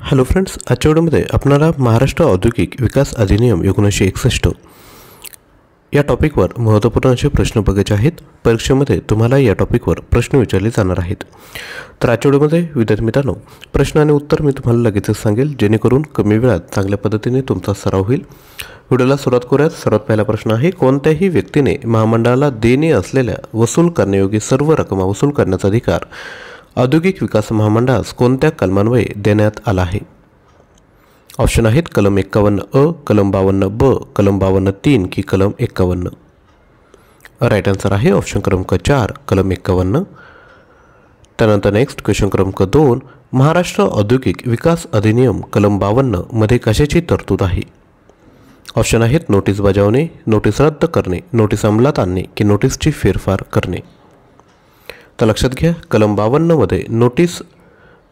Hello friends, आजच्या व्हिडिओमध्ये आपल्याला महाराष्ट्र औद्योगिक विकास अधिनियम 1961 या टॉपिकवर महत्त्वपूर्ण असे प्रश्न बघायचे आहेत। परीक्षेमध्ये तुम्हाला या टॉपिकवर प्रश्न विचारले जाणार आहेत। तर आजच्या व्हिडिओमध्ये विद्यार्थी मित्रांनो, प्रश्न आणि उत्तर मी तुम्हाला लगेचच सांगेल, जेणेकरून कमी वेळात चांगल्या पद्धतीने तुमचा सराव होईल। व्हिडिओला सुरुवात करूयात। सर्वात पहिला प्रश्न आहे, कोणत्याही व्यक्तीने महामंडळाला देणे असलेल्या वसूल करण्यायोग्य सर्व रक्कम वसूल करण्याचा अधिकार औद्योगिक विकास महामंडळास कोणत्या कलमान्वये देण्यात आला आहे? ऑप्शन आहेत कलम 51 अ, कलम 52 ब, कलम 52 3 की कलम 51। राईट आन्सर आहे ऑप्शन क्रमांक 4 कलम 51। त्यानंतर नेक्स्ट क्वेश्चन क्रमांक 2, महाराष्ट्र औद्योगिक विकास अधिनियम कलम 52 मध्ये कशाची तरतूद आहे? ऑप्शन आहेत नोटीस बजावणे, नोटीस रद्द करणे, नोटीस अंमलात आणणे की नोटीसची फेरफार करणे। तर लक्षात घ्या, कलम 52 मध्ये नोटीस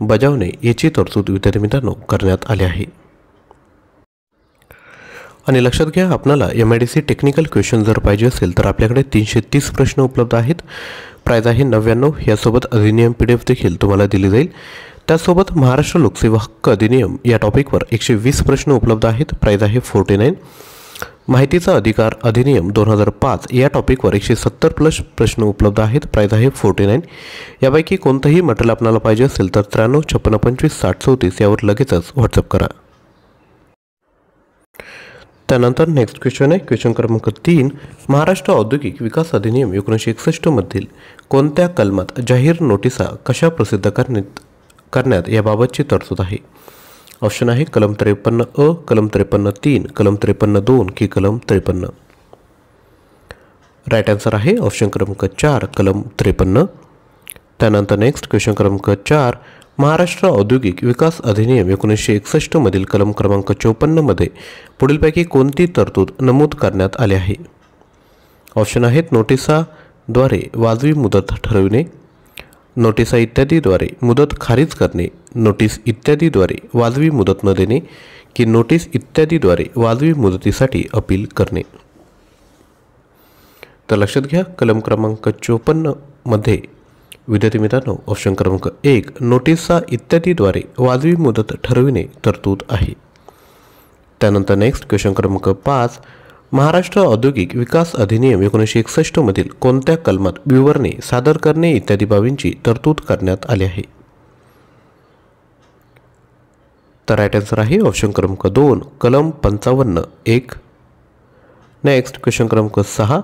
बजावणे याची तरतूद विद्यार्थी मित्रांनो करण्यात आली आहे। आणि लक्षात घ्या, आपल्याला MIDC टेक्निकल क्वेश्चन जर पाहिजे असेल तर आपल्याकडे 330 प्रश्न उपलब्ध आहेत। प्राइस आहे 99। यासोबत अधिनियम PDF देखील तुम्हाला दिली जाईल। त्यासोबत महाराष्ट्र लोकसेवा हक्क अधिनियम या टॉपिकवर 120 प्रश्न उपलब्ध आहेत। प्राइस आहे 49। माहितीचा अधिकार अधिनियम 2005 या टॉपिकवर 170 प्लस प्रश्न उपलब्ध आहेत। प्राइस आहे 49। यापैकी कोणतंही मटेरियल आपल्याला पाहिजे असेल तर 93 56 25 60 34 यावर लगेचच व्हॉट्सअप करा। त्यानंतर नेक्स्ट क्वेश्चन आहे क्वेश्चन क्रमांक 3, महाराष्ट्र औद्योगिक विकास अधिनियम 1961 मधील कोणत्या कलमात जाहीर नोटिसा कशा प्रसिद्ध करण्यात याबाबतची तरतूद आहे? ऑप्शन आहे कलम 53 अ, कलम 53 3, कलम 53 2 की कलम 53। राईट आन्सर आहे ऑप्शन क्रमांक 4 कलम 53। त्यानंतर नेक्स्ट क्वेश्चन क्रमांक 4, महाराष्ट्र औद्योगिक विकास अधिनियम 1961 मधील कलम क्रमांक 54 मध्ये पुढीलपैकी कोणती तरतूद नमूद करण्यात आली आहे? ऑप्शन आहेत नोटिसाद्वारे वाजवी मुदत ठरविणे, नोटिसा इत्यादीद्वारे मुदत खारिज करणे, नोटीस इत्यादीद्वारे वाजवी मुदत न देणे की नोटीस इत्यादीद्वारे वाजवी मुदतीसाठी अपील करणे। तर लक्षात घ्या, कलम क्रमांक 54 मध्ये विद्यार्थी मित्रांनो ऑप्शन क्रमांक 1 नोटिसा इत्यादीद्वारे वाजवी मुदत ठरविणे तरतूद आहे। त्यानंतर नेक्स्ट क्वेश्चन क्रमांक 5, महाराष्ट्र औद्योगिक विकास अधिनियम 1961 मधील कोणत्या कलमात विवरणे सादर करणे इत्यादी बाबींची तरतूद करण्यात आली आहे? तर राईट आन्सर आहे ऑप्शन क्रमांक 2 कलम 55 1। नेक्स्ट क्वेश्चन क्रमांक 6,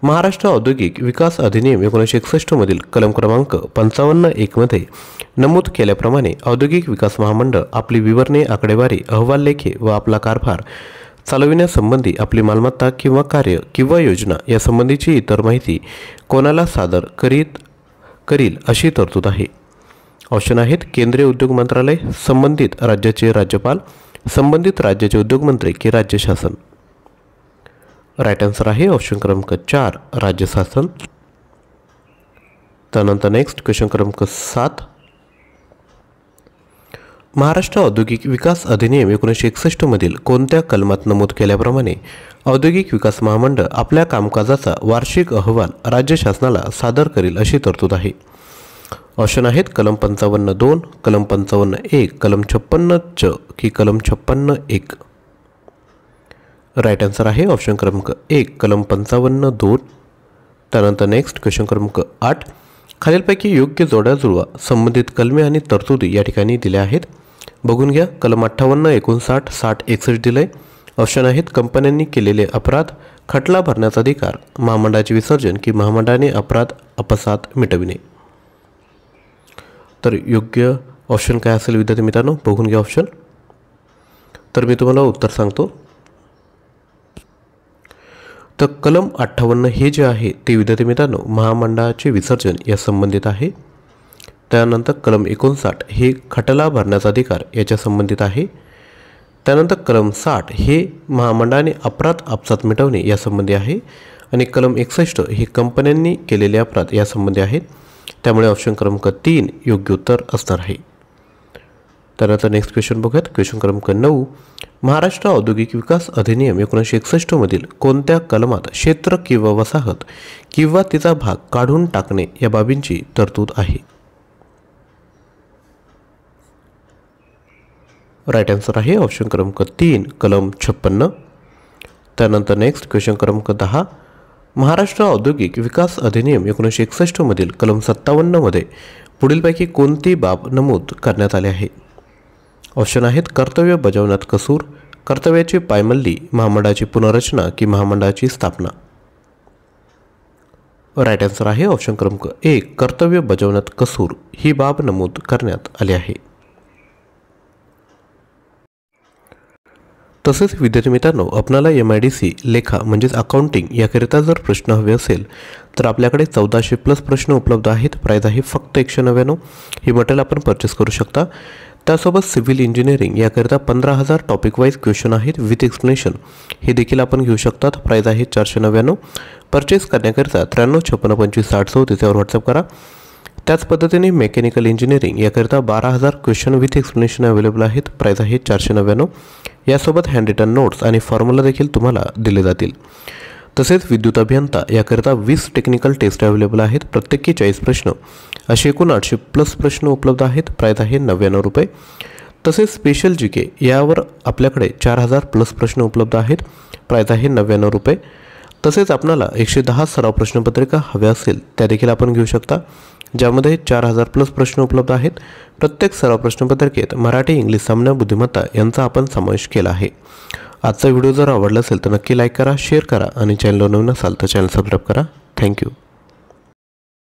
महाराष्ट्र औद्योगिक विकास अधिनियम 1961 मधील कलम क्रमांक 55 1 मध्ये नमूद केल्याप्रमाणे औद्योगिक विकास महामंडळ आपली विवरणे, आकडेवारी, अहवाल लेखे व आपला कारभार चालविण्यासंबंधी आपली मालमत्ता किंवा कार्य किंवा योजना यासंबंधीची इतर माहिती कोणाला सादर करील अशी तरतूद आहे? ऑप्शन आहेत केंद्रीय उद्योग मंत्रालय, संबंधित राज्याचे राज्यपाल, संबंधित राज्याचे उद्योगमंत्री की राज्य शासन। राईट आन्सर आहे ऑप्शन क्रमांक 4 राज्य शासन। त्यानंतर नेक्स्ट क्वेश्चन क्रमांक 7, महाराष्ट्र औद्योगिक विकास अधिनियम 1961 मधील कोणत्या कलमात नमूद केल्याप्रमाणे औद्योगिक विकास महामंडळ आपल्या कामकाजाचा वार्षिक अहवाल राज्य शासनाला सादर करील अशी तरतूद आहे? ऑप्शन आहेत कलम 55 2, कलम 55 1, कलम 56 च की कलम 56 1। राईट आन्सर आहे ऑप्शन क्रमांक 1 कलम 55 2। त्यानंतर नेक्स्ट क्वेश्चन क्रमांक 8, खालीलपैकी योग्य जोड्या जुळवा। संबंधित कलमे आणि तरतुदी या ठिकाणी दिल्या आहेत, बघून घ्या। कलम 58 59 60 61 दिले। ऑप्शन आहेत कंपन्यांनी केलेले अपराध, खटला भरण्याचा अधिकार, महामंडळाचे विसर्जन की महामंडळाने अपराध अपसात मिटविणे। तर योग्य ऑप्शन काय असेल विद्यार्थी मित्रांनो, बघून घ्या ऑप्शन। तर मी तुम्हाला उत्तर सांगतो। तर कलम 58 हे जे आहे ते विद्यार्थी मित्रांनो महामंडळाचे विसर्जन या संबंधित आहे। त्यानंतर कलम 59 हे खटला भरण्याचा अधिकार याच्या संबंधित आहे। त्यानंतर कलम 60 हे महामंडळाने अपराध आपसात मिटवणे या संबंधी आहे आणि कलम 61 हे कंपन्यांनी केलेले अपराध या संबंधी आहेत। त्यामुळे ऑप्शन क्रमांक 3 योग्य उत्तर असणार आहे। त्यानंतर नेक्स्ट क्वेश्चन बघूयात। क्वेश्चन क्रमांक 9, महाराष्ट्र औद्योगिक विकास अधिनियम 1961 मधील कोणत्या कलमात क्षेत्र किंवा वसाहत किंवा तिचा भाग काढून टाकणे या बाबींची तरतूद आहे? राईट आन्सर आहे ऑप्शन क्रमांक 3 कलम 56. त्यानंतर नेक्स्ट क्वेश्चन क्रमांक 10. महाराष्ट्र औद्योगिक विकास अधिनियम 1961 मधील कलम 57 पुढीलपैकी कोणती बाब नमूद करण्यात आली आहे? ऑप्शन आहेत कर्तव्य बजावण्यात कसूर, कर्तव्याची पायमल्ली, महामंडळाची पुनर्रचना की महामंडळाची स्थापना. राईट आन्सर आहे ऑप्शन क्रमांक 1 कर्तव्य बजावण्यात कसूर ही बाब नमूद करण्यात आली आहे. तसेच विद्यार्थी मित्रांनो, आपणाला MIDC लेखा म्हणजेच अकाउंटिंग याकरिता जर प्रश्न हवे असेल तर आपल्याकडे 1400+ प्रश्न उपलब्ध आहेत. प्राईज आहे फक्त 199. ही मटेरियल आपण परचेस करू शकता. त्यासोबत सिव्हिल इंजिनिअरिंग याकरिता 15,000 टॉपिक वाईज क्वेश्चन आहेत विथ एक्सप्लेनेशन, हे देखील आपण घेऊ शकतात. प्राईज आहे 499. परचेस करण्याकरिता 9356256034 यावर व्हॉट्सअप करा. त्याच पद्धतीने मेकॅनिकल इंजिनिअरिंग याकरिता 12,000 क्वेश्चन विथ एक्सप्लेनेशन अवेलेबल आहेत. प्राईज आहे 499. यासोबत हँड रिटन नोट्स आणि फॉर्म्युला देखील तुम्हाला दिले जातील. तसेच विद्युत अभियंता याकरिता 20 टेक्निकल टेस्ट अवेलेबल आहेत. प्रत्येकी 40 प्रश्न असे एकूण 800+ प्रश्न उपलब्ध आहेत. प्राईज आहे 99 रुपये. तसेच स्पेशल GK यावर आपल्याकडे 4000+ प्रश्न उपलब्ध आहेत. प्राईज आहे 99 रुपये. तसेच आपणाला 110 सराव प्रश्नपत्रिका हव्या असेल त्या देखील आपण घेऊ शकता, ज्यामध्ये 4000+ प्रश्न उपलब्ध आहेत. प्रत्येक सराव प्रश्नपत्रिकेत मराठी, इंग्लिश, सामान्य बुद्धिमत्ता यांचा आपण समावेश केला आहे. आजचा व्हिडिओ जर आवडला असेल तर नक्की लाईक करा, शेअर करा आणि चॅनलवर नवीन असाल तर चॅनल सबस्क्राईब करा. थँक्यू.